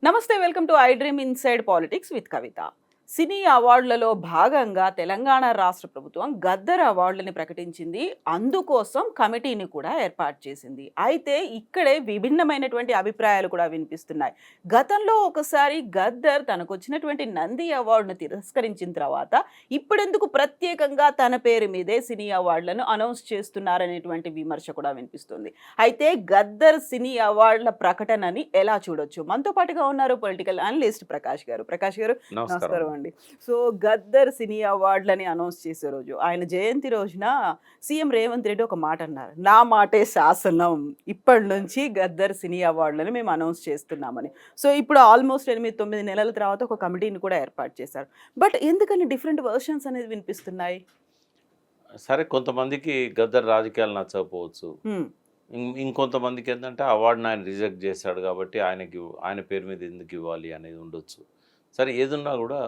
నమస్తే, welcome to I Dream inside politics with Kavitha. సినీ అవార్డులలో భాగంగా తెలంగాణ రాష్ట్ర ప్రభుత్వం గద్దర్ అవార్డులని ప్రకటించింది. అందుకోసం కమిటీని కూడా ఏర్పాటు చేసింది. అయితే ఇక్కడే విభిన్నమైనటువంటి అభిప్రాయాలు కూడా వినిపిస్తున్నాయి. గతంలో ఒకసారి గద్దర్ తనకు వచ్చినటువంటి నంది అవార్డును తిరస్కరించిన తర్వాత ఇప్పుడెందుకు ప్రత్యేకంగా తన పేరు మీదే సినీ అవార్డులను అనౌన్స్ చేస్తున్నారనేటువంటి విమర్శ కూడా వినిపిస్తుంది. అయితే గద్దర్ సినీ అవార్డుల ప్రకటనని ఎలా చూడొచ్చు? మనతో పాటుగా ఉన్నారు పొలిటికల్ అనలిస్ట్ ప్రకాష్ గారు. ప్రకాష్ గారు, నమస్కారం అండి. సో గద్దర్ సినీ అవార్డులని అనౌన్స్ చేసే రోజు, ఆయన జయంతి రోజున సీఎం రేవంత్ రెడ్డి ఒక మాట అన్నారు, నా మాటే శాసనం, ఇప్పటి నుంచి గద్దర్ సినీ అవార్డులని మేము అనౌన్స్ చేస్తున్నామని. సో ఇప్పుడు ఆల్మోస్ట్ 8-9 నెలల తర్వాత ఒక కమిటీని కూడా ఏర్పాటు చేశారు. బట్ ఎందుకని డిఫరెంట్ వర్షన్స్ అనేది వినిపిస్తున్నాయి? సరే, కొంతమందికి గద్దర్ రాజకీయాలు నచ్చకపోవచ్చు. ఇంకొంతమందికి ఏంటంటే అవార్డుని ఆయన రిజెక్ట్ చేశాడు కాబట్టి ఆయన పేరు మీద ఎందుకు ఇవ్వాలి అనేది ఉండొచ్చు. సరే, ఏదున్నా కూడా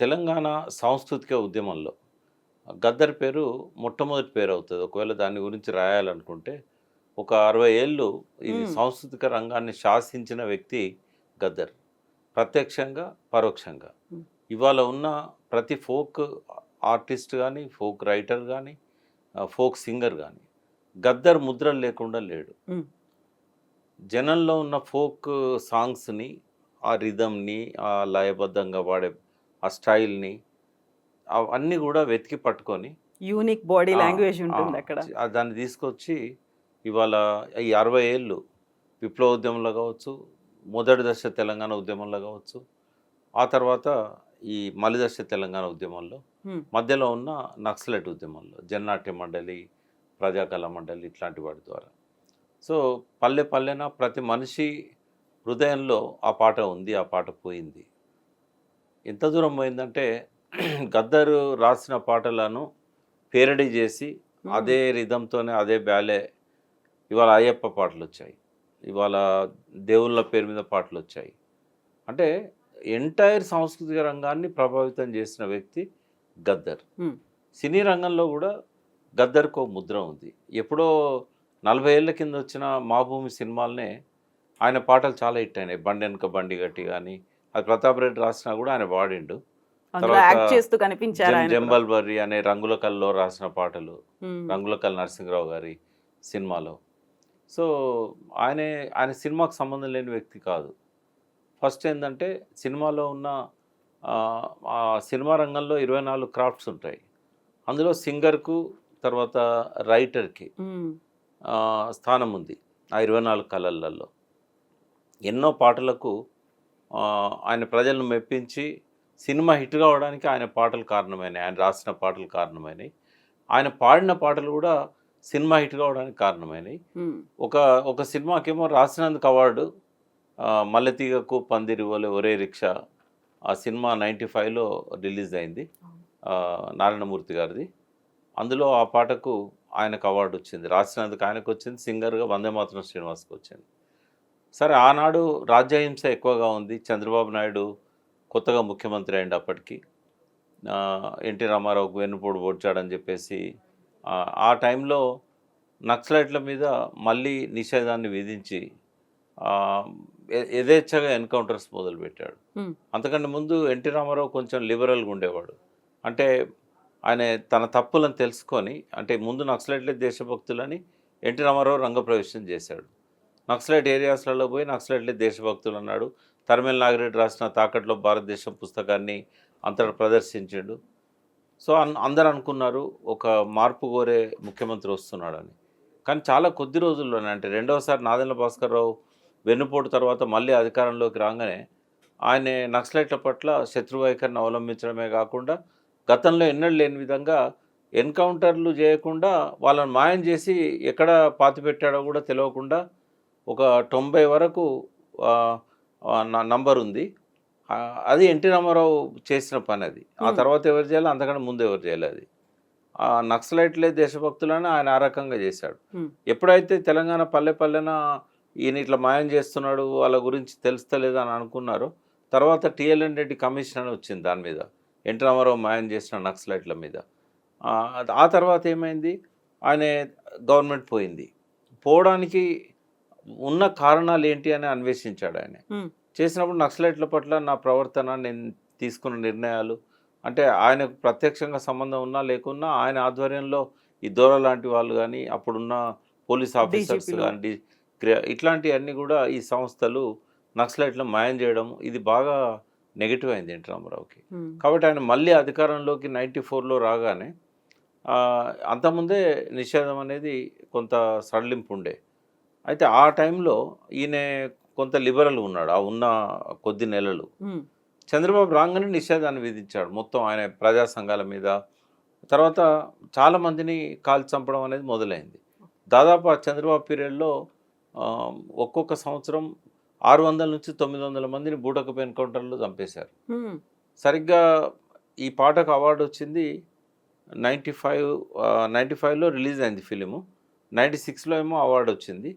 తెలంగాణ సాంస్కృతిక ఉద్యమంలో గద్దర్ పేరు మొట్టమొదటి పేరు అవుతుంది. ఒకవేళ దాని గురించి రాయాలనుకుంటే ఒక 60 ఏళ్ళు ఈ సాంస్కృతిక రంగాన్ని శాసించిన వ్యక్తి గద్దర్, ప్రత్యక్షంగా పరోక్షంగా. ఇవాళ ఉన్న ప్రతి ఫోక్ ఆర్టిస్ట్ కానీ, ఫోక్ రైటర్ కానీ, ఫోక్ సింగర్ కానీ గద్దర్ ముద్ర లేకుండా లేడు. జనంలో ఉన్న ఫోక్ సాంగ్స్ని, ఆ రిథమ్ని, ఆ లయబద్ధంగా వాడే ఆ స్టైల్ని అవన్నీ కూడా వెతికి పట్టుకొని యూనిక్ బాడీ లాంగ్వేజ్ ఉంటుంది అక్కడ, దాన్ని తీసుకొచ్చి ఇవాళ ఈ 60 ఏళ్ళు విప్లవ ఉద్యమంలో కావచ్చు, మొదటి దశ తెలంగాణ ఉద్యమంలో కావచ్చు, ఆ తర్వాత ఈ మలి దశ తెలంగాణ ఉద్యమంలో, మధ్యలో ఉన్న నక్సలైట్ ఉద్యమంలో జననాట్య మండలి, ప్రజాకళ మండలి ఇట్లాంటి వాటి ద్వారా. సో పల్లె పల్లెన ప్రతి మనిషి హృదయంలో ఆ పాట ఉంది, ఆ పాట పోయింది. ఎంత దూరం పోయిందంటే గద్దరు రాసిన పాటలను పేరడీ చేసి అదే రిథంతోనే అదే బ్యాలే ఇవాళ అయ్యప్ప పాటలు వచ్చాయి, ఇవాళ దేవుళ్ళ పేరు మీద పాటలు వచ్చాయి. అంటే ఎంటైర్ సాంస్కృతిక రంగాన్ని ప్రభావితం చేసిన వ్యక్తి గద్దర్. సినీ రంగంలో కూడా గద్దర్కు ముద్ర ఉంది. ఎప్పుడో 40 ఏళ్ల కింద వచ్చిన మా భూమి సినిమాలనే ఆయన పాటలు చాలా హిట్ అయినాయి. బండి వెనక బండి గట్టి కానీ, అది ప్రతాప్ రెడ్డి రాసినా కూడా ఆయన వాడిండు. తర్వాత జంబల్ బర్రి అనే రంగుల కల్లో రాసిన పాటలు, రంగుల కల్ నరసింహరావు గారి సినిమాలో. సో ఆయన సినిమాకు సంబంధం లేని వ్యక్తి కాదు. ఫస్ట్ ఏంటంటే సినిమాలో ఉన్న సినిమా రంగంలో 24 క్రాఫ్ట్స్ ఉంటాయి. అందులో సింగర్కు తర్వాత రైటర్కి స్థానం ఉంది. ఆ 24 కళలలో ఎన్నో పాటలకు ఆయన ప్రజలను మెప్పించి సినిమా హిట్ కావడానికి ఆయన పాటలు కారణమైనాయి, ఆయన రాసిన పాటలు కారణమైనాయి, ఆయన పాడిన పాటలు కూడా సినిమా హిట్ కావడానికి కారణమైనాయి. ఒక సినిమాకేమో రాసినందుకు అవార్డు, మల్లెతీగకు పందిరి ఓలే ఒరే రిక్షా, ఆ సినిమా 95లో రిలీజ్ అయింది, నారాయణమూర్తి గారిది. అందులో ఆ పాటకు ఆయనకు అవార్డు వచ్చింది, రాసినందుకు ఆయనకు వచ్చింది, సింగర్గా వందేమాతరం శ్రీనివాస్కి వచ్చింది. సరే, ఆనాడు రాజ్యహింస ఎక్కువగా ఉంది. చంద్రబాబు నాయుడు కొత్తగా ముఖ్యమంత్రి అయింది. అప్పటికి ఎన్టీ రామారావుకు వెన్నుపోటు పొడిచాడని చెప్పేసి ఆ టైంలో నక్సలైట్ల మీద మళ్ళీ నిషేధాన్ని విధించి యథేచ్ఛగా ఎన్కౌంటర్స్ మొదలుపెట్టాడు. అంతకంటే ముందు ఎన్టీ రామారావు కొంచెం లిబరల్గా ఉండేవాడు. అంటే ఆయన తన తప్పులను తెలుసుకొని, అంటే ముందు నక్సలైట్లే దేశభక్తులని ఎన్టీ రామారావు రంగప్రవేశం చేశాడు. నక్సలైట్ ఏరియాస్లలో పోయి నక్సలైట్లే దేశభక్తులు అన్నాడు. తరిమేల నాగిరెడ్డి రాసిన తాకట్లో భారతదేశం పుస్తకాన్ని అంతటా ప్రదర్శించాడు. సో అందరు అనుకున్నారు ఒక మార్పు కోరే ముఖ్యమంత్రి వస్తున్నాడని. కానీ చాలా కొద్ది రోజుల్లోనే, అంటే రెండవసారి నాదెండ్ల భాస్కర్రావు వెన్నుపోటు తర్వాత మళ్ళీ అధికారంలోకి రాగానే ఆయన నక్సలైట్ల పట్ల శత్రువైఖరిని అవలంబించడమే కాకుండా గతంలో ఎన్నడూ లేని విధంగా ఎన్కౌంటర్లు చేయకుండా వాళ్ళని మాయం చేసి ఎక్కడ పాతి పెట్టాడో కూడా తెలియకుండా ఒక 90 వరకు నంబర్ ఉంది. అది ఎన్టీ రామారావు చేసిన పని. అది ఆ తర్వాత ఎవరు చేయాలి, అంతకంటే ముందు ఎవరు చేయాలి. అది నక్సలైట్లే దేశభక్తులని ఆయన ఆ రకంగా చేశాడు. ఎప్పుడైతే తెలంగాణ పల్లె పల్లెన ఈయన ఇట్లా మాయం చేస్తున్నాడు, వాళ్ళ గురించి తెలుస్తలేదు అని అనుకున్నారో, తర్వాత టిఎల్ఎన్ రెడ్డి కమిషన్ అని వచ్చింది దాని మీద, ఎన్టీ రామారావు మాయం చేసిన నక్సలైట్ల మీద. ఆ తర్వాత ఏమైంది, ఆయన గవర్నమెంట్ పోయింది. పోవడానికి ఉన్న కారణాలు ఏంటి అని అన్వేషించాడు ఆయన. ఉమ్, చేసినప్పుడు నక్సలైట్ల పట్ల నా ప్రవర్తన, నేను తీసుకున్న నిర్ణయాలు, అంటే ఆయనకు ప్రత్యక్షంగా సంబంధం ఉన్నా లేకున్నా ఆయన ఆధ్వర్యంలో ఈ దొర లాంటి వాళ్ళు కానీ, అప్పుడున్న పోలీస్ ఆఫీసర్స్ DGP లు. కానీ, ఇట్లాంటివన్నీ కూడా ఈ సంస్థలు నక్సలైట్లను మాయం చేయడం, ఇది బాగా నెగిటివ్ అయింది ఎన్టీ రామారావుకి. ఉమ్, కాబట్టి ఆయన మళ్ళీ అధికారంలోకి 94లో రాగానే అంతకుముందే నిషేధం అనేది కొంత సడలింపు ఉండే. అయితే ఆ టైంలో ఈయన కొంత లిబరల్ ఉన్నాడు ఆ ఉన్న కొద్ది నెలలు. ఉమ్, చంద్రబాబు రాగానే నిషేధాన్ని విధించాడు మొత్తం ఆయన ప్రజా సంఘాల మీద. తర్వాత చాలామందిని కాల్చి చంపడం అనేది మొదలైంది. దాదాపు ఆ చంద్రబాబు పీరియడ్లో ఒక్కొక్క సంవత్సరం 600 నుంచి 900 మందిని బూటకపు ఎన్కౌంటర్లో చంపేశారు. ఉమ్, సరిగ్గా ఈ పాటకు అవార్డు వచ్చింది 95లో రిలీజ్ అయింది ఫిలిము. 96లో ఏమో అవార్డు వచ్చింది.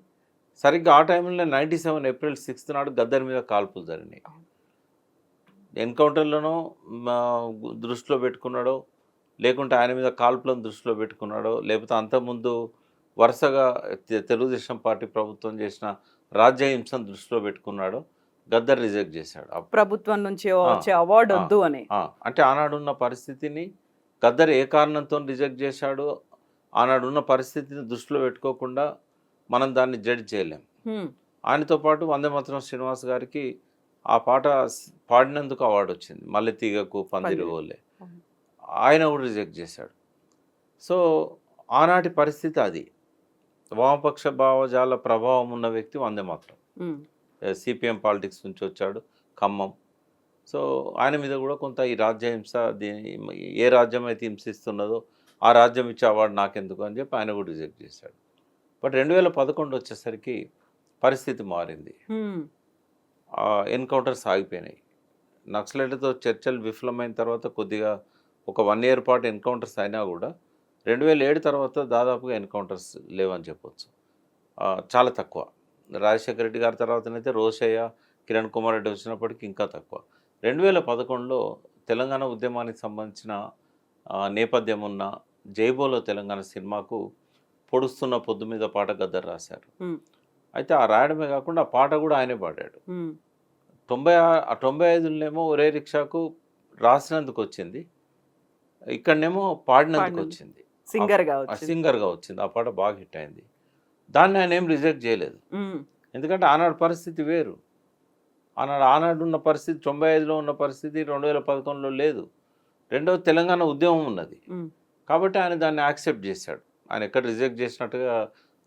సరిగ్గా ఆ టైంలో 97 ఏప్రిల్ 6 నాడు గద్దర్ మీద కాల్పులు జరిగినాయి. ఎన్కౌంటర్లను దృష్టిలో పెట్టుకున్నాడో, లేకుంటే ఆయన మీద కాల్పులను దృష్టిలో పెట్టుకున్నాడో, లేకపోతే అంతకుముందు వరుసగా తెలుగుదేశం పార్టీ ప్రభుత్వం చేసిన రాజ్యహింసను దృష్టిలో పెట్టుకున్నాడో గద్దర్ రిజెక్ట్ చేశాడు. ప్రభుత్వం నుంచి వచ్చే అవార్డు వద్దు అని. అంటే ఆనాడున్న పరిస్థితిని గద్దర్ ఏ కారణంతో రిజెక్ట్ చేశాడో, ఆనాడున్న పరిస్థితిని దృష్టిలో పెట్టుకోకుండా మనం దాన్ని జడ్జ్ చేయలేం. ఉమ్, ఆయనతో పాటు వందేమాతరం శ్రీనివాస్ గారికి ఆ పాట పాడినందుకు అవార్డు వచ్చింది, మల్లెతీగకు పందిరి ఓలే. ఆయన కూడా రిజెక్ట్ చేశాడు. సో ఆనాటి పరిస్థితి అది. వామపక్ష భావజాల ప్రభావం ఉన్న వ్యక్తి వందేమాతరం. ఉమ్, సిపిఎం పాలిటిక్స్ నుంచి వచ్చాడు, ఖమ్మం. సో ఆయన మీద కూడా కొంత ఈ రాజ్యహింస, ఏ రాజ్యం అయితే హింసిస్తున్నదో ఆ రాజ్యం ఇచ్చే అవార్డు నాకెందుకు అని చెప్పి ఆయన కూడా రిజెక్ట్ చేశాడు. బట్ 2011 వచ్చేసరికి పరిస్థితి మారింది. ఉమ్, ఎన్కౌంటర్స్ ఆగిపోయినాయి. నక్సలైట్లతో చర్చలు విఫలమైన తర్వాత కొద్దిగా ఒక 1 year పాటు ఎన్కౌంటర్స్ అయినా కూడా 2007 తర్వాత దాదాపుగా ఎన్కౌంటర్స్ లేవని చెప్పొచ్చు. చాలా తక్కువ. రాజశేఖర రెడ్డి గారి తర్వాతనైతే రోషయ్య, కిరణ్ కుమార్ రెడ్డి వచ్చినప్పటికీ ఇంకా తక్కువ. 2011లో తెలంగాణ ఉద్యమానికి సంబంధించిన నేపథ్యం ఉన్న జైబోలో తెలంగాణ సినిమాకు పొడుస్తున్న పొద్దు మీద పాట గద్దర్ రాశారు. ఉమ్, అయితే ఆ రాయడమే కాకుండా ఆ పాట కూడా ఆయనే పాడాడు. ఉమ్, 95లోనేమో ఒరే రిక్షాకు రాసినందుకు వచ్చింది, ఇక్కడనేమో పాడినందుకు వచ్చింది, సింగర్గా సింగర్గా వచ్చింది. ఆ పాట బాగా హిట్ అయింది. దాన్ని ఆయన ఏం రిజెక్ట్ చేయలేదు. ఎందుకంటే ఆనాడు పరిస్థితి వేరు. ఆనాడు ఉన్న పరిస్థితి 95లో ఉన్న పరిస్థితి 2011లో లేదు. రెండవది తెలంగాణ ఉద్యమం ఉన్నది. కాబట్టి ఆయన దాన్ని యాక్సెప్ట్ చేశాడు. ఆయన ఎక్కడ రిజెక్ట్ చేసినట్టుగా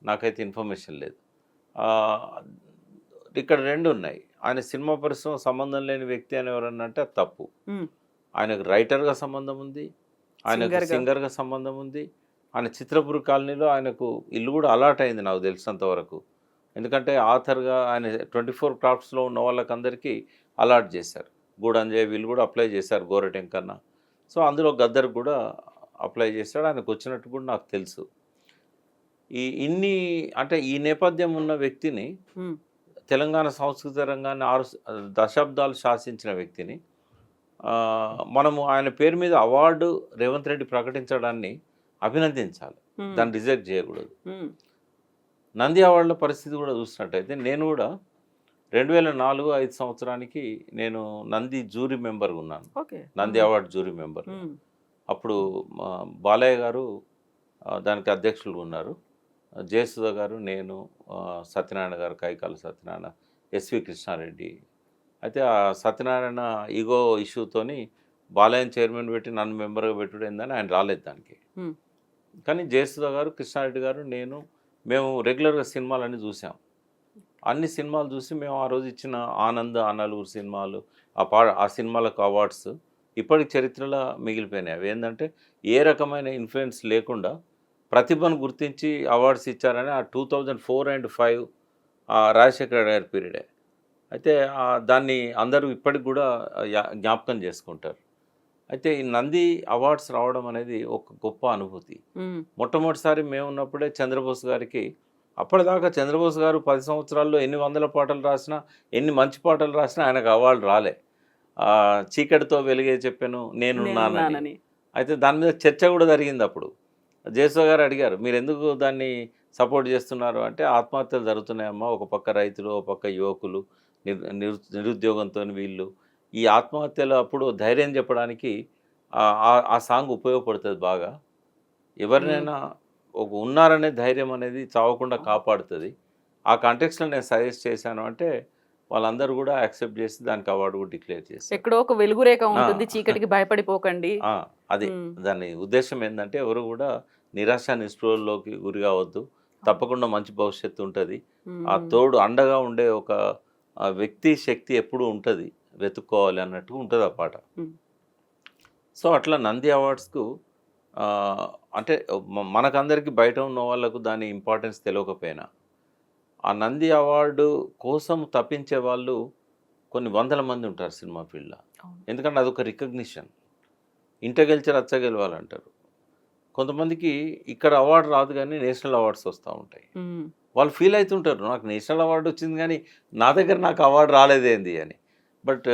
నాకైతే ఇన్ఫర్మేషన్ లేదు. ఇక్కడ రెండు ఉన్నాయి. ఆయన సినిమా పరిశ్రమ సంబంధం లేని వ్యక్తి అని ఎవరన్నా అంటే అది తప్పు. ఆయనకు రైటర్గా సంబంధం ఉంది, ఆయనకు సింగర్గా సంబంధం ఉంది. ఆయన చిత్రపురి కాలనీలో ఆయనకు ఇల్లు కూడా అలాట్ అయింది నాకు తెలిసినంత వరకు. ఎందుకంటే ఆథర్గా ఆయన 24 క్రాఫ్ట్స్లో ఉన్న వాళ్ళకందరికీ అలాట్ చేశారు. గూడంజయ్ వీళ్ళు కూడా అప్లై చేశారు, గోరటెంకన్న. సో అందులో గద్దర్ కూడా అప్లై చేశాడు. ఆయనకు వచ్చినట్టు కూడా నాకు తెలుసు. అంటే ఈ నేపథ్యం ఉన్న వ్యక్తిని, తెలంగాణ సంస్కృతి రంగాన్ని 6 దశాబ్దాలు శాసించిన వ్యక్తిని మనము ఆయన పేరు మీద అవార్డు రేవంత్ రెడ్డి ప్రకటించడాన్ని అభినందించాలి, దాన్ని రిజెక్ట్ చేయకూడదు. నంది అవార్డుల పరిస్థితి కూడా చూసినట్టయితే నేను కూడా 2004-05 సంవత్సరానికి నేను నంది జ్యూరీ మెంబర్గా ఉన్నాను. Nandi award jury member. అప్పుడు బాలయ్య గారు దానికి అధ్యక్షులుగా ఉన్నారు. జయసుధ గారు, నేను, సత్యనారాయణ గారు, కైకాల సత్యనారాయణ, ఎస్వి కృష్ణారెడ్డి. అయితే ఆ సత్యనారాయణ ఈగో ఇష్యూతోని బాలయ్య చైర్మన్ పెట్టి నన్ను మెంబర్గా పెట్టుడు ఏందని ఆయన రాలేదు దానికి. కానీ జయసుధ గారు, కృష్ణారెడ్డి గారు, మేము రెగ్యులర్గా సినిమాలన్నీ చూసాం. అన్ని సినిమాలు చూసి మేము ఆ రోజు ఇచ్చిన ఆనంద్, ఆ నలుగురు సినిమాలు, ఆ సినిమాలకు అవార్డ్స్ ఇప్పటికి చరిత్రలో మిగిలిపోయినాయి. అవి ఏంటంటే ఏ రకమైన ఇన్ఫ్లుయెన్స్ లేకుండా ప్రతిభను గుర్తించి అవార్డ్స్ ఇచ్చారని ఆ 2004 and 2005 రాజశేఖర గారి పీరియడే. అయితే దాన్ని అందరూ ఇప్పటికి కూడా జ్ఞాపకం చేసుకుంటారు. అయితే ఈ నంది అవార్డ్స్ రావడం అనేది ఒక గొప్ప అనుభూతి. మొట్టమొదటిసారి మేము ఉన్నప్పుడే చంద్రబోస్ గారికి, అప్పటిదాకా చంద్రబోస్ గారు 10 సంవత్సరాల్లో ఎన్ని 100 పాటలు రాసినా, ఎన్ని మంచి పాటలు రాసినా ఆయనకు అవార్డు రాలే. చీకటితో వెలిగే చెప్పాను నేనున్నానని, అయితే దాని మీద చర్చ కూడా జరిగింది అప్పుడు. జేసో గారు అడిగారు, "మీరు ఎందుకు దాన్ని సపోర్ట్ చేస్తున్నారు?" అంటే, "ఆత్మహత్యలు జరుగుతున్నాయమ్మా. ఒక పక్క రైతులు, ఒక పక్క యువకులు, నిరుద్యోగంతోని వీళ్ళు. ఈ ఆత్మహత్యలు అప్పుడు ధైర్యం చెప్పడానికి ఆ సాంగ్ ఉపయోగపడుతది బాగా. హ్మ్. ఎవరినైనా ఒక ఉన్నారనే ధైర్యం అనేది చావకుండా కాపాడుతది. ఆ కాంటెక్స్‌లో నేను సజెస్ట్ చేశాను" అంటే, వాళ్ళందరూ కూడా యాక్సెప్ట్ చేసి దానికి అవార్డ్ కూడా డిక్లేర్ చేశారు. ఎక్కడో ఒక వెలుగురేఖ ఆ! ఉంటుంది. చీకటికి భయపడిపోకండి. ఆ! అదే. హ్మ్. దాని ఉద్దేశ్యం ఏందంటే, ఎవరు గూడా నిరాశ, నిస్పృహల్లోకి గురి గావద్దు. తప్పకుండా మంచి భవిష్యత్తు ఉంటది. ఆ హ్మ్. తోడు అండగా ఉండే ఒక వ్యక్తి శక్తి ఎప్పుడూ ఉంటది. వెతుక్కోవాలి అన్నట్టుగా ఉంటది ఆ పాట. హ్మ్. సో, అట్లా నంది అవార్డ్స్‌కు అంటే మనకందరికి బయట ఉన్న వాళ్ళకు దాని ఇంపార్టెన్స్ తెలవకపోయినా, ఆ నంది అవార్డు కోసం తపించే వాళ్ళు కొన్ని వందల మంది ఉంటారు సినిమా ఫీల్డ్‌ల. అవును. ఎందుకంటే అదొక రికగ్నిషన్. ఇంట గెలిచి రచ్చ గెలవాలంటారు. కొంతమందికి ఇక్కడ అవార్డ్ రాదు గానీ, నేషనల్ అవార్డ్స్ వస్తా ఉంటాయి. హ్మ్. వాళ్ళు ఫీల్ అయితుంటారు. నాకు నేషనల్ అవార్డ్ వచ్చింది గానీ, నా దగ్గర నాకు అవార్డ్ రాలేదేంది అని. బట్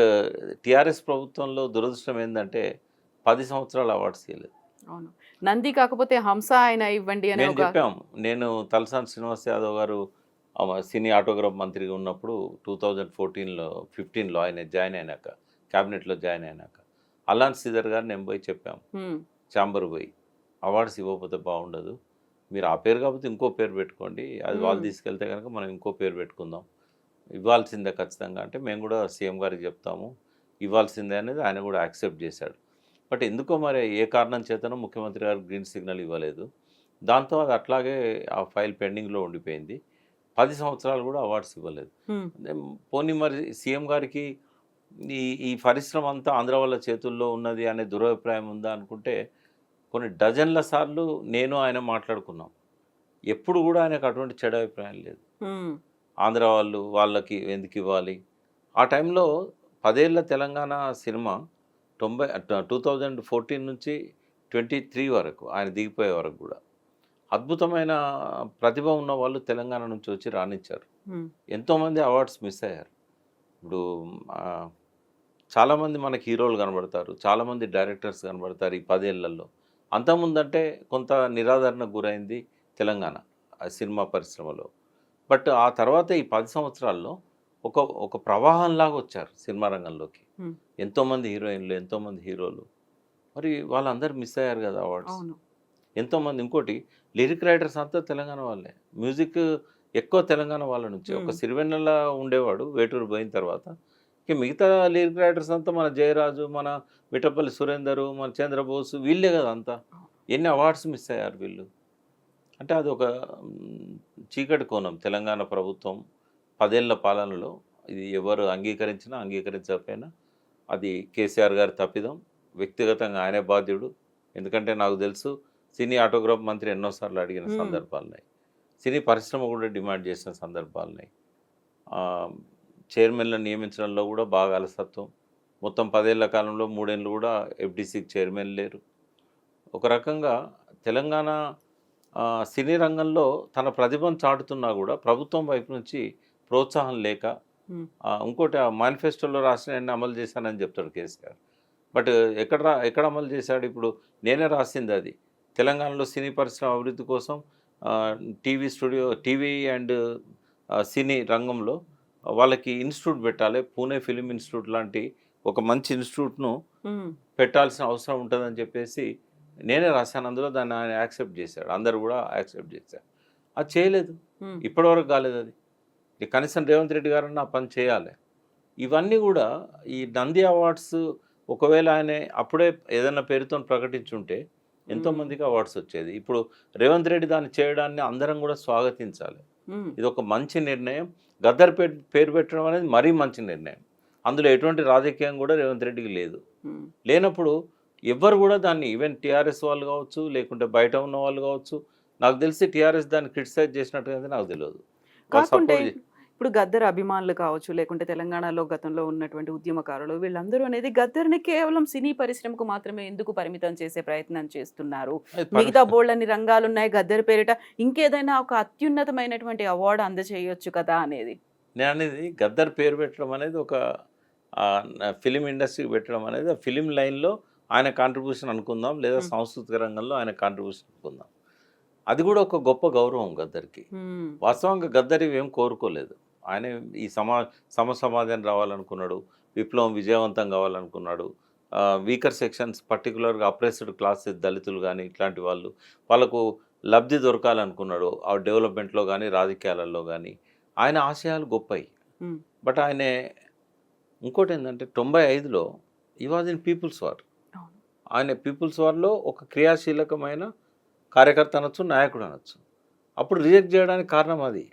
టీఆర్ఎస్ ప్రభుత్వంలో దురదృష్టం ఏందంటే, 10 సంవత్సరాలు అవార్డ్స్ ఇయ్యలేదు. అవును. నంది కాకపోతే హంస అయినా ఇవ్వండి అనే మేము ఒక చెప్పాము. నేను తలసాని శ్రీనివాస్ యాదవ్ గారు సినీ ఆటోగ్రాఫ్ మంత్రిగా ఉన్నప్పుడు 2014లో, 15లో ఆయన జాయిన్ అయినాక, క్యాబినెట్‌లో జాయిన్ అయినాక, అల్లాన్ శ్రీధర్ గారు నేను పోయి చెప్పాము. హ్మ్. చాంబర్ పోయి, అవార్డ్స్ ఇవ్వకపోతే బాగుండదు. మీరు ఆ పేరు కాకపోతే ఇంకో పేరు పెట్టుకోండి. అది వాళ్ళు హ్మ్. తీసుకెళ్తే గనుక మనం ఇంకో పేరు పెట్టుకుందాం. ఇవ్వాల్సిందే ఖచ్చితంగా అంటే, మేము కూడా సీఎం గారికి చెప్తాము. ఇవ్వాల్సిందే అనేది ఆయన కూడా యాక్సెప్ట్ చేశాడు. బట్ ఎందుకో మరి ఏ కారణం చేతనో ముఖ్యమంత్రి గారు గ్రీన్ సిగ్నల్ ఇవ్వలేదు. దాంతో అది అట్లాగే ఆ ఫైల్ పెండింగ్‌లో ఉండిపోయింది. 10 సంవత్సరాలు కూడా అవార్డ్స్ ఇవ్వలేదు. హ్మ్. పోనీ మరి సీఎం గారికి ఈ ఈ పరిశ్రమ అంతా ఆంధ్ర వాళ్ళ చేతుల్లో ఉన్నది అనే దురభిప్రాయం ఉందా అనుకుంటే, కొన్ని డజన్ల సార్లు నేను ఆయన మాట్లాడుకున్నాం. ఎప్పుడు కూడా ఆయనకు అటువంటి చెడు అభిప్రాయం లేదు. హ్మ్. ఆంధ్ర వాళ్ళకి ఎందుకివ్వాలి? ఆ టైంలో 10 ఏళ్ల తెలంగాణ సినిమా 2014 నుంచి 23 వరకు ఆయన దిగిపోయే వరకు గూడా అద్భుతమైన ప్రతిభ ఉన్న వాళ్ళు తెలంగాణ నుంచి వచ్చి రాణించారు. హ్మ్. ఎంతోమంది అవార్డ్స్ మిస్ అయ్యారు. ఇప్పుడు ఆహ్, చాలామంది మనకి హీరోలు కనబడతారు. చాలామంది డైరెక్టర్స్ కనబడతారు ఈ 10 ఏళ్లలో. అంతకుముందంటే కొంత నిరాదరణకు గురైంది తెలంగాణ సినిమా పరిశ్రమలో. బట్ ఆ తర్వాత ఈ 10 సంవత్సరాల్లో ఒక ఒక ప్రవాహంలాగా వచ్చారు సినిమా రంగంలోకి. హ్మ్. ఎంతోమంది హీరోయిన్‌లు, ఎంతోమంది హీరోలు. మరి వాళ్ళందరూ మిస్ అయ్యారు కదా అవార్డ్స్. అవును. ఎంతోమంది ఇంకోటి లిరిక్ రైటర్స్ అంతా తెలంగాణ వాళ్ళే. మ్యూజిక్ ఎక్కువ తెలంగాణ వాళ్ళ నుంచే. ఒక హ్మ్. సిరివెన్నెల ఉండేవాడు వేటూరు పోయిన తర్వాత. ఇక మిగతా లిరిక్ రైటర్స్ అంతా మన జయరాజు, మన మిట్టపల్లి సురేందరు, మన చంద్రబోసు వీళ్ళే కదా అంతా. ఎన్ని అవార్డ్స్ మిస్ అయ్యారు వీళ్ళు. అంటే అదొక హ్మ్, చీకటి కోణం తెలంగాణ ప్రభుత్వం 10 ఏళ్ల పాలనలో. ఇది ఎవరు అంగీకరించినా, అంగీకరించకపోయినా అది కేసీఆర్ గారి తప్పిదం. వ్యక్తిగతంగా ఆయనే బాధ్యుడు. ఎందుకంటే నాకు తెలుసు సినీ ఆటోగ్రాఫ్ మంత్రి ఎన్నో సార్లు అడిగిన హ్మ్. సందర్భాలున్నాయి. సినీ పరిశ్రమ కూడా డిమాండ్ చేసిన సందర్భాలున్నాయి. ఆహ్, చైర్మన్‌లను నియమించడంలో కూడా బాగా అలసత్వం. మొత్తం 10 ఏళ్ల కాలంలో 3 ఏళ్ళు కూడా ఎఫ్‌డీసీకి చైర్మన్ లేరు. ఒక రకంగా తెలంగాణ సినీ రంగంలో తన ప్రతిభను చాటుతున్నా కూడా ప్రభుత్వం వైపు నుంచి ప్రోత్సాహం లేక హ్మ్. ఇంకోటి ఆ మేనిఫెస్టోలో రాసినయన్ని అమలు చేశానని చెప్తాడు కేసీఆర్. బట్ ఎక్కడ అమలు చేశాడు ఇప్పుడు? నేనే రాసింది అది. తెలంగాణలో సినీ పరిశ్రమ అభివృద్ధి కోసం టీవీ అండ్ సినీ రంగంలో వాళ్ళకి ఇన్‌స్టిట్యూట్ పెట్టాలి. పూణే ఫిల్మ్ ఇన్‌స్టిట్యూట్ లాంటి ఒక మంచి ఇన్‌స్టిట్యూట్‌ను హ్మ్. పెట్టాల్సిన అవసరం ఉంటదని చెప్పేసి నేనే రాశాను. అందులో దాన్ని ఆయన యాక్సెప్ట్ చేశాడు. అందరూ గూడా యాక్సెప్ట్ చేశారు. అది చేయలేదు. హ్మ్. ఇప్పటివరకు కాలేదది. కనీసం రేవంత్ రెడ్డి గారన్నా ఆ పని చేయాలి. ఇవన్నీ గూడా ఈ నంది అవార్డ్స్ ఒకవేళ ఆయన అప్పుడే ఏదన్నా పేరుతోని ప్రకటించుంటే హ్మ్. ఎంతోమందికి అవార్డ్స్ వచ్చేది. ఇప్పుడు రేవంత్ రెడ్డి దాన్ని చేయడాన్ని అందరం గూడా స్వాగతించాలి. హ్మ్. ఇదొక మంచి నిర్ణయం. గద్దర్ పేరు పెట్టడం అనేది మరీ మంచి నిర్ణయం. అందులో ఎటువంటి రాజకీయం గూడా రేవంత్ రెడ్డికి లేదు. హ్మ్. లేనప్పుడు ఎవ్వరు గూడా దాన్ని ఈవెన్ టీఆర్ఎస్ వాళ్ళు గావచ్చు, లేకుంటే బయట ఉన్న వాళ్ళు గావచ్చు, నాకు తెలిసి టీఆర్ఎస్ దాన్ని క్రిటిసైజ్ చేసినట్టుగా నాకు తెలవదు. వాళ్ళు కాకుంటే సపోర్ట్ ఇప్పుడు గద్దర్ అభిమానులు కావచ్చు, లేకుంటే తెలంగాణలో గతంలో ఉన్నటువంటి ఉద్యమకారులు వీళ్ళందరూ అనేది గద్దర్‌ని కేవలం సినీ పరిశ్రమకు మాత్రమే ఎందుకు పరిమితం చేసే ప్రయత్నం చేస్తున్నారు? అది మిగతా బోలెడన్ని రంగాలున్నాయి. గద్దర్ పేరిట ఇంకేదైనా ఒక అత్యున్నతమైనటువంటి అవార్డ్ అందజేయొచ్చు కదా! అనేది. నేననేది గద్దర్ పేరు పెట్టడం అనేది ఒక ఫిల్మ్ ఇండస్ట్రీకి పెట్టడం అనేది ఆ ఫిల్మ్ లైన్‌లో ఆయన కాంట్రిబ్యూషన్ అనుకుందాం, లేదా సాంస్కృతిక రంగంలో ఆయన కాంట్రిబ్యూషన్ అనుకుందాం. అది కూడా ఒక గొప్ప గౌరవం గద్దర్కి. వాస్తవంగా గద్దర్ ఇవేం కోరుకోలేదు. ఆయన ఈ సమాజాన్ని రావాలనుకున్నాడు, విప్లవం విజయవంతం కావాలనుకున్నాడు. వీకర్ సెక్షన్స్, పర్టికులర్గా అప్రెస్డ్ క్లాసెస్, దళితులు కానీ ఇట్లాంటి వాళ్ళకు లబ్ధి దొరకాలనుకున్నాడు. ఆ డెవలప్మెంట్లో కానీ రాజకీయాలలో కానీ ఆయన ఆశయాలు గొప్పవి. బట్ ఆయన ఇంకోటి ఏంటంటే 95లో ఈ వాజ్ ఇన్ పీపుల్స్ వార్. ఆయన పీపుల్స్ వార్లో ఒక క్రియాశీలకమైన కార్యకర్త అనొచ్చు, నాయకుడు అనొచ్చు. అప్పుడు రిజెక్ట్ చేయడానికి కారణం అది.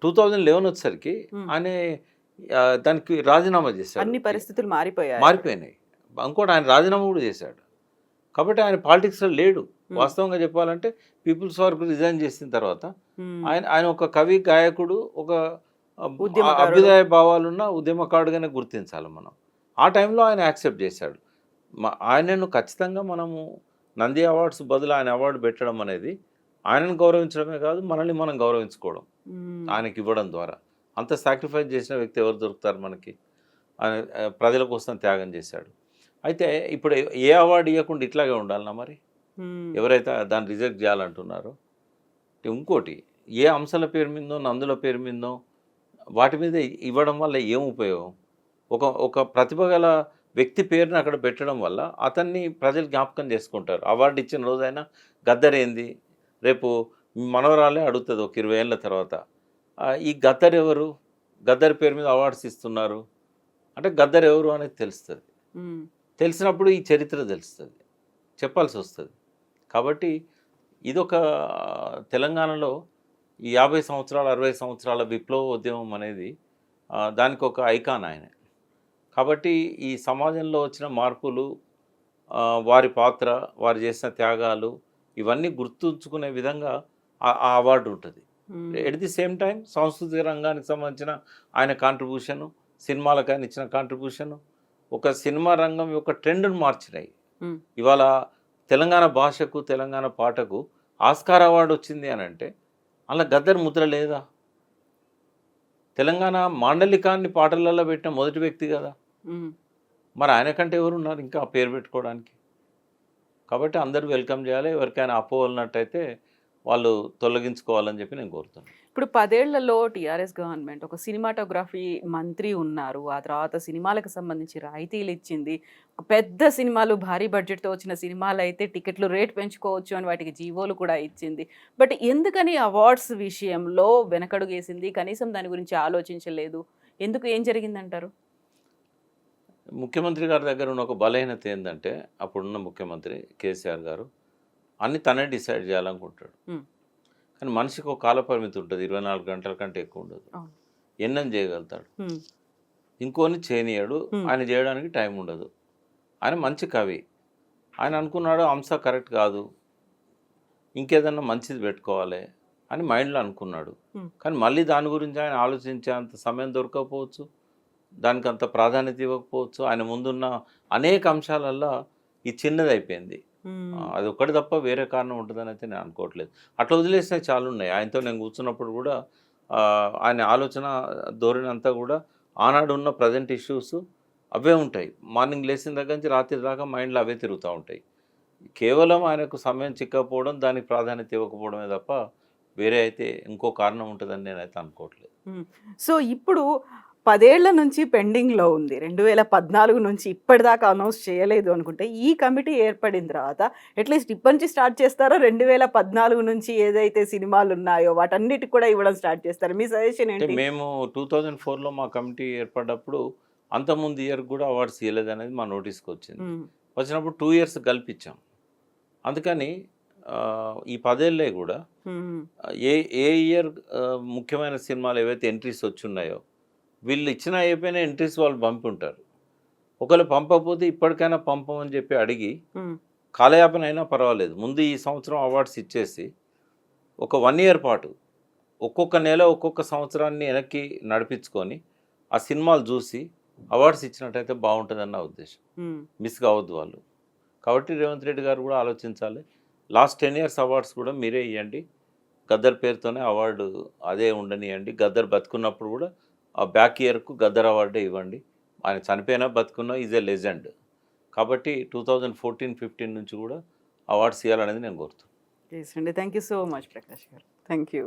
2011 వచ్చేసరికి ఆయన దానికి రాజీనామా చేశాడు. అన్ని పరిస్థితులు మారిపోయినాయి. ఇంకోటి ఆయన రాజీనామా కూడా చేశాడు. కాబట్టి ఆయన పాలిటిక్స్లో లేడు. వాస్తవంగా చెప్పాలంటే పీపుల్స్ వార్కు రిజైన్ చేసిన తర్వాత ఆయన ఒక కవి, గాయకుడు, ఒక అభ్యుదయ భావాలున్న ఉద్యమకారుడుగానే గుర్తించాలి మనం. ఆ టైంలో ఆయన యాక్సెప్ట్ చేశాడు. ఆయనను ఖచ్చితంగా మనము నంది అవార్డ్స్ బదులు ఆయన అవార్డు పెట్టడం అనేది ఆయనను గౌరవించడమే కాదు, మనల్ని మనం గౌరవించుకోవడం. ఆయనకి ఇవ్వడం ద్వారా అంత సాక్రిఫైస్ చేసిన వ్యక్తి ఎవరు దొరుకుతారు మనకి? ఆయన ప్రజల కోసం త్యాగం చేశాడు. అయితే ఇప్పుడు ఏ అవార్డు ఇవ్వకుండా ఇట్లాగే ఉండాలన్నా మరి? ఎవరైతే దాన్ని రిజెక్ట్ చేయాలంటున్నారో. ఇంకోటి, ఏ అంశాల పేరు మీదో, నందుల పేరు మీదో, వాటి మీద ఇవ్వడం వల్ల ఏం ఉపయోగం? ఒక ప్రతిభ గల వ్యక్తి పేరుని అక్కడ పెట్టడం వల్ల అతన్ని ప్రజలు జ్ఞాపకం చేసుకుంటారు. అవార్డు ఇచ్చిన రోజైనా గద్దర్ ఏంది, రేపు మనవరాలే అడుగుతుంది ఒక 20 ఏళ్ళ తర్వాత, ఈ గద్దర్ ఎవరు, గద్దర్ పేరు మీద అవార్డ్స్ ఇస్తున్నారు అంటే గద్దర్ ఎవరు అనేది తెలుస్తుంది. తెలిసినప్పుడు ఈ చరిత్ర తెలుస్తుంది, చెప్పాల్సి వస్తుంది. కాబట్టి ఇదొక తెలంగాణలో ఈ 50 సంవత్సరాల 60 సంవత్సరాల విప్లవ ఉద్యమం అనేది దానికి ఒక ఐకాన్ ఆయన. కాబట్టి ఈ సమాజంలో వచ్చిన మార్పులు, వారి పాత్ర, వారు చేసిన త్యాగాలు ఇవన్నీ గుర్తుంచుకునే విధంగా ఆ అవార్డు ఉంటుంది. ఎట్ ది సేమ్ టైం సాంస్కృతిక రంగానికి సంబంధించిన ఆయన కాంట్రిబ్యూషను, సినిమాలకు ఆయన ఇచ్చిన కాంట్రిబ్యూషను ఒక సినిమా రంగం యొక్క ట్రెండ్ను మార్చినాయి. ఇవాళ తెలంగాణ భాషకు, తెలంగాణ పాటకు ఆస్కార్ అవార్డు వచ్చింది అని అంటే అలా గద్దర్ ముద్ర లేదా? తెలంగాణ మాండలికాన్ని పాటలలో పెట్టిన మొదటి వ్యక్తి కదా. మరి ఆయన కంటే ఎవరు ఉన్నారు ఇంకా ఆ పేరు పెట్టుకోవడానికి? కాబట్టి అందరూ వెల్కమ్ చేయాలి. ఎవరికైనా అపోవలన్నట్టయితే వాళ్ళు తొలగించుకోవాలని చెప్పి నేను కోరుతున్నాను. ఇప్పుడు 10 ఏళ్లలో టీఆర్ఎస్ గవర్నమెంట్ ఒక సినిమాటోగ్రఫీ మంత్రి ఉన్నారు. ఆ తర్వాత సినిమాలకు సంబంధించి రాయితీలు ఇచ్చింది. పెద్ద సినిమాలు, భారీ బడ్జెట్తో వచ్చిన సినిమాలు అయితే టికెట్లు రేట్ పెంచుకోవచ్చు అని వాటికి జీవోలు కూడా ఇచ్చింది. బట్ ఎందుకని అవార్డ్స్ విషయంలో వెనకడుగేసింది? కనీసం దాని గురించి ఆలోచించలేదు. ఎందుకు? ఏం జరిగిందంటారు? ముఖ్యమంత్రి గారి దగ్గర ఉన్న ఒక బలహీనత ఏంటంటే, అప్పుడున్న ముఖ్యమంత్రి కేసీఆర్ గారు అన్ని తనే డిసైడ్ చేయాలనుకుంటాడు. కానీ మనిషికి ఒక కాల పరిమితి ఉంటుంది, 24 గంటల కంటే ఎక్కువ ఉండదు. ఎన్నం చేయగలుగుతాడు, ఇంకోని చేయనీయాడు. ఆయన చేయడానికి టైం ఉండదు. ఆయన మంచి కవి, ఆయన అనుకున్నాడు అంశ కరెక్ట్ కాదు, ఇంకేదన్నా మంచిది పెట్టుకోవాలి అని మైండ్లో అనుకున్నాడు. కానీ మళ్ళీ దాని గురించి ఆయన ఆలోచించే అంత సమయం దొరకకపోవచ్చు, దానికి అంత ప్రాధాన్యత ఇవ్వకపోవచ్చు. ఆయన ముందున్న అనేక అంశాలల్లో ఈ చిన్నది అయిపోయింది. అది ఒక్కటి తప్ప వేరే కారణం ఉంటుందని అయితే నేను అనుకోవట్లేదు. అట్లా వదిలేసిన చాలా ఉన్నాయి. ఆయనతో నేను కూర్చున్నప్పుడు కూడా ఆయన ఆలోచన ధోరణి అంతా కూడా ఆనాడు ఉన్న ప్రజెంట్ ఇష్యూస్ అవే ఉంటాయి. మార్నింగ్ లేచిన దగ్గర నుంచి రాత్రి దాకా మైండ్లో అవే తిరుగుతూ ఉంటాయి. కేవలం ఆయనకు సమయం చిక్కకపోవడం, దానికి ప్రాధాన్యత ఇవ్వకపోవడమే తప్ప వేరే అయితే ఇంకో కారణం ఉంటుందని నేనైతే అనుకోవట్లేదు. సో ఇప్పుడు 10 ఏళ్ల నుంచి పెండింగ్లో ఉంది. 2014 నుంచి ఇప్పటిదాకా అనౌన్స్ చేయలేదు అనుకుంటే, ఈ కమిటీ ఏర్పడిన తర్వాత అట్లీస్ట్ ఇప్పటి నుంచి స్టార్ట్ చేస్తారో, 2014 నుంచి ఏదైతే సినిమాలు ఉన్నాయో వాటన్నిటికి కూడా ఇవ్వడం స్టార్ట్ చేస్తారు? మీ సజెషన్ ఏంటి? మేము 2004లో మా కమిటీ ఏర్పడ్డప్పుడు అంతకుముందు ఇయర్ కూడా అవార్డ్స్ ఇవ్వలేదు అనేది మా నోటీస్కి వచ్చింది. వచ్చినప్పుడు 2 ఇయర్స్ కల్పించాం. అందుకని ఈ 10 ఏళ్ళే కూడా ఏ ఇయర్ ముఖ్యమైన సినిమాలు ఏవైతే ఎంట్రీస్ వచ్చి ఉన్నాయో వీళ్ళు ఇచ్చిన అయిపోయిన ఎంట్రీస్ వాళ్ళు పంపి ఉంటారు. ఒకవేళ పంపకపోతే ఇప్పటికైనా పంపమని చెప్పి అడిగి కాలయాపన అయినా పర్వాలేదు, ముందు ఈ సంవత్సరం అవార్డ్స్ ఇచ్చేసి ఒక 1 ఇయర్ పాటు ఒక్కొక్క నెల ఒక్కొక్క సంవత్సరాన్ని వెనక్కి నడిపించుకొని ఆ సినిమాలు చూసి అవార్డ్స్ ఇచ్చినట్టయితే బాగుంటుందన్న ఉద్దేశం. మిస్ కావద్దు వాళ్ళు. కాబట్టి రేవంత్ రెడ్డి గారు కూడా ఆలోచించాలి. లాస్ట్ 10 ఇయర్స్ అవార్డ్స్ కూడా మీరే ఇవ్వండి, గద్దర్ పేరుతోనే అవార్డు అదే ఉండనియండి. గద్దర్ బతుకున్నప్పుడు కూడా ఆ బ్యాక్ ఇయర్కు గద్దర్ అవార్డే ఇవ్వండి. ఆయన చనిపోయినా బతుకున్నా ఈజ్ ఏ లెజెండ్. కాబట్టి 2014-15 నుంచి కూడా అవార్డ్స్ ఇవ్వాలనేది నేను కోరుతున్నాను. అండి thank you so much Prakash గారు. Thank you.